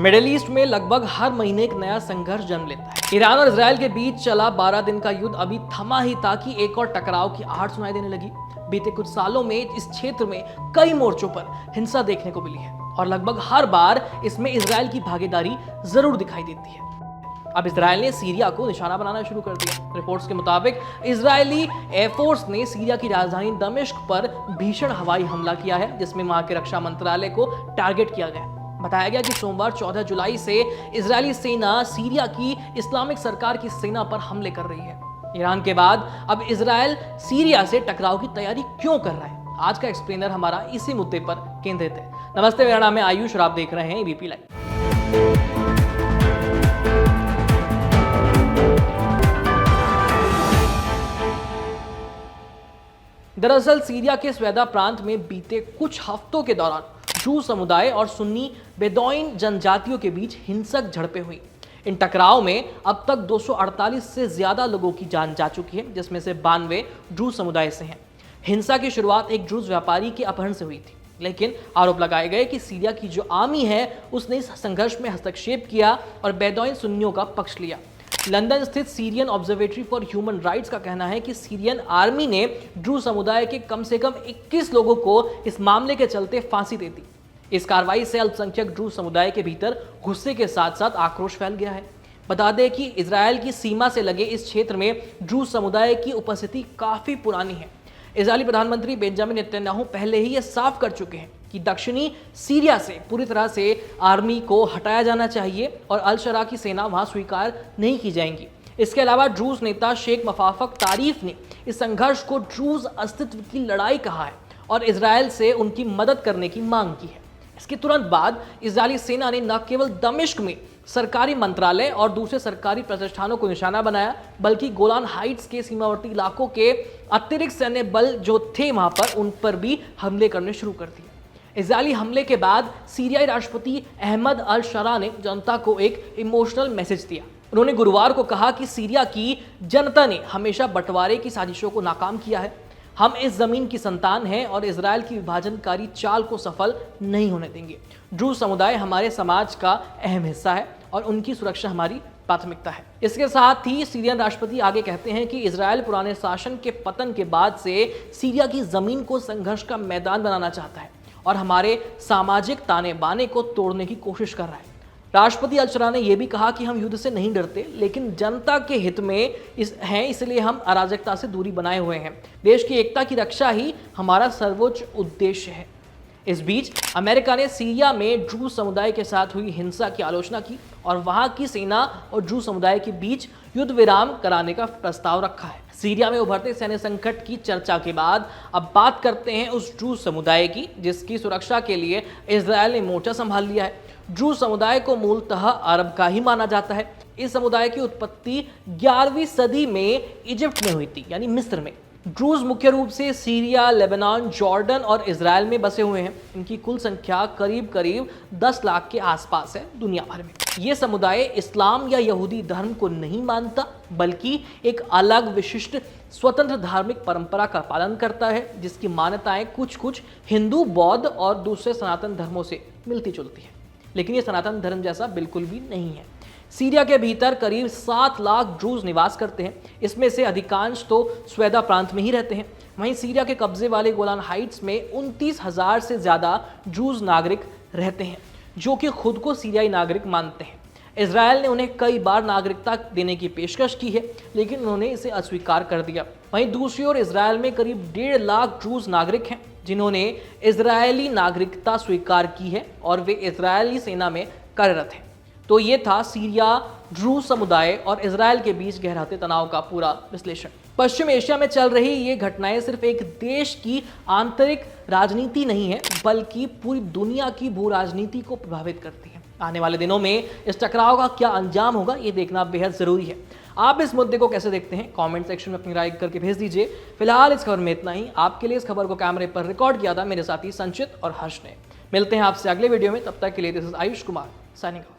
Middle east में लगभग हर महीने एक नया संघर्ष जन्म लेता है। ईरान और इजराइल के बीच चला 12 दिन का युद्ध अभी थमा ही था कि एक और टकराव की आहट सुनाई देने लगी। बीते कुछ सालों में इस क्षेत्र में कई मोर्चों पर हिंसा देखने को मिली है और लगभग हर बार इसमें इजराइल की भागीदारी जरूर दिखाई देती है। अब इजराइल ने सीरिया को निशाना बनाना शुरू कर दिया। रिपोर्ट्स के मुताबिक इजरायली एयरफोर्स ने सीरिया की राजधानी दमिश्क पर भीषण हवाई हमला किया है, जिसमें वहां के रक्षा मंत्रालय को टारगेट किया गया। बताया गया कि सोमवार 14 जुलाई से इजरायली सेना सीरिया की इस्लामिक सरकार की सेना पर हमले कर रही है। ईरान के बाद अब इजराइल सीरिया से टकराव की तैयारी क्यों कर रहा है? आज का एक्सप्लेनर हमारा इसी मुद्दे पर केंद्रित है। नमस्ते, मेरा नाम है आयुष और आप देख रहे हैं एबीपी लाइव। दरअसल सीरिया के स्वेदा प्रांत में बीते कुछ हफ्तों के दौरान ड्रू समुदाय और सुन्नी बेदौइन जनजातियों के बीच हिंसक झड़पें हुई। इन टकराव में अब तक 248 से ज्यादा लोगों की जान जा चुकी है, जिसमें से 92 ड्रू समुदाय से हैं। हिंसा की शुरुआत एक ड्रूज व्यापारी के अपहरण से हुई थी, लेकिन आरोप लगाए गए कि सीरिया की जो आर्मी है उसने इस संघर्ष में हस्तक्षेप किया और बेदौइन सुन्नियों का पक्ष लिया। लंदन स्थित Syrian observatory for human rights का कहना है कि सीरियन आर्मी ने ड्रू समुदाय के कम से कम 21 लोगों को इस मामले के चलते फांसी दे दी। इस कार्रवाई से अल्पसंख्यक ड्रू समुदाय के भीतर गुस्से के साथ साथ आक्रोश फैल गया है। बता दें कि इजरायल की सीमा से लगे इस क्षेत्र में ड्रू समुदाय की उपस्थिति काफी पुरानी है। इजरायली प्रधानमंत्री बेंजामिन नेतन्याहू पहले ही यह साफ कर चुके हैं कि दक्षिणी सीरिया से पूरी तरह से आर्मी को हटाया जाना चाहिए और अल शरा की सेना वहां स्वीकार नहीं की जाएंगी। इसके अलावा ड्रूज नेता शेख मफाफक तारीफ ने इस संघर्ष को ड्रूज अस्तित्व की लड़ाई कहा है और इजरायल से उनकी मदद करने की मांग की है। इसके तुरंत बाद इजरायली सेना ने न केवल दमिश्क में सरकारी मंत्रालय और दूसरे सरकारी प्रतिष्ठानों को निशाना बनाया, बल्कि गोलान हाइट्स के सीमावर्ती इलाकों के अतिरिक्त सैन्य बल जो थे वहां पर उन पर भी हमले करने शुरू कर दिए। इजरायली हमले के बाद सीरियाई राष्ट्रपति अहमद अल शरा ने जनता को एक इमोशनल मैसेज दिया। उन्होंने गुरुवार को कहा कि सीरिया की जनता ने हमेशा बंटवारे की साजिशों को नाकाम किया है। हम इस जमीन की संतान हैं और इजरायल की विभाजनकारी चाल को सफल नहीं होने देंगे। ड्रू समुदाय हमारे समाज का अहम हिस्सा है और उनकी सुरक्षा हमारी प्राथमिकता है। इसके साथ ही सीरियन राष्ट्रपति आगे कहते हैं कि इजरायल पुराने शासन के पतन के बाद से सीरिया की जमीन को संघर्ष का मैदान बनाना चाहता है और हमारे सामाजिक ताने बाने को तोड़ने की कोशिश कर रहा है। राष्ट्रपति अल शरा ने यह भी कहा कि हम युद्ध से नहीं डरते, लेकिन जनता के हित में इसलिए हम अराजकता से दूरी बनाए हुए हैं। देश की एकता की रक्षा ही हमारा सर्वोच्च उद्देश्य है। इस बीच अमेरिका ने सीरिया में ड्रू समुदाय के साथ हुई हिंसा की आलोचना की और वहां की सेना और ड्रू समुदाय के बीच युद्ध विराम कराने का प्रस्ताव रखा है। सीरिया में उभरते सैन्य संकट की चर्चा के बाद अब बात करते हैं उस ड्रू समुदाय की जिसकी सुरक्षा के लिए इजरायल ने मोर्चा संभाल लिया है। ड्रू समुदाय को मूलतः अरब का ही माना जाता है। इस समुदाय की उत्पत्ति 11वीं सदी में इजिप्ट में हुई थी, यानी मिस्र में। ड्रूज मुख्य रूप से सीरिया, लेबनान, जॉर्डन और इजराइल में बसे हुए हैं। इनकी कुल संख्या करीब 10 लाख के आसपास है दुनिया भर में। ये समुदाय इस्लाम या यहूदी धर्म को नहीं मानता, बल्कि एक अलग विशिष्ट स्वतंत्र धार्मिक परंपरा का पालन करता है, जिसकी मान्यताएं कुछ हिंदू, बौद्ध और दूसरे सनातन धर्मों से मिलती जुलती है, लेकिन ये सनातन धर्म जैसा बिल्कुल भी नहीं है। सीरिया के भीतर करीब 7 लाख ड्रूज निवास करते हैं। इसमें से अधिकांश तो स्वेदा प्रांत में ही रहते हैं। वहीं सीरिया के कब्जे वाले गोलान हाइट्स में 29,000 से ज्यादा ड्रूज नागरिक रहते हैं, जो कि खुद को सीरियाई नागरिक मानते हैं। इजरायल ने उन्हें कई बार नागरिकता देने की पेशकश की है, लेकिन उन्होंने इसे अस्वीकार कर दिया। वहीं दूसरी ओर इजरायल में करीब 1.5 लाख ड्रूज नागरिक हैं, जिन्होंने इजरायली नागरिकता स्वीकार की है और वे इजरायली सेना में कार्यरत हैं। तो ये था सीरिया, ड्रू समुदाय और इजरायल के बीच गहराते तनाव का पूरा विश्लेषण। पश्चिम एशिया में चल रही ये घटनाएं सिर्फ एक देश की आंतरिक राजनीति नहीं है, बल्कि पूरी दुनिया की भू राजनीति को प्रभावित करती है। आने वाले दिनों में इस टकराव का क्या अंजाम होगा, ये देखना बेहद जरूरी है। आप इस मुद्दे को कैसे देखते हैं? कमेंट सेक्शन में अपनी राय करके भेज दीजिए। फिलहाल इस खबर में इतना ही। आपके लिए इस खबर को कैमरे पर रिकॉर्ड किया था मेरे साथी संचित और हर्ष ने। मिलते हैं आपसे अगले वीडियो में, तब तक के लिए this is Ayush Kumar signing off.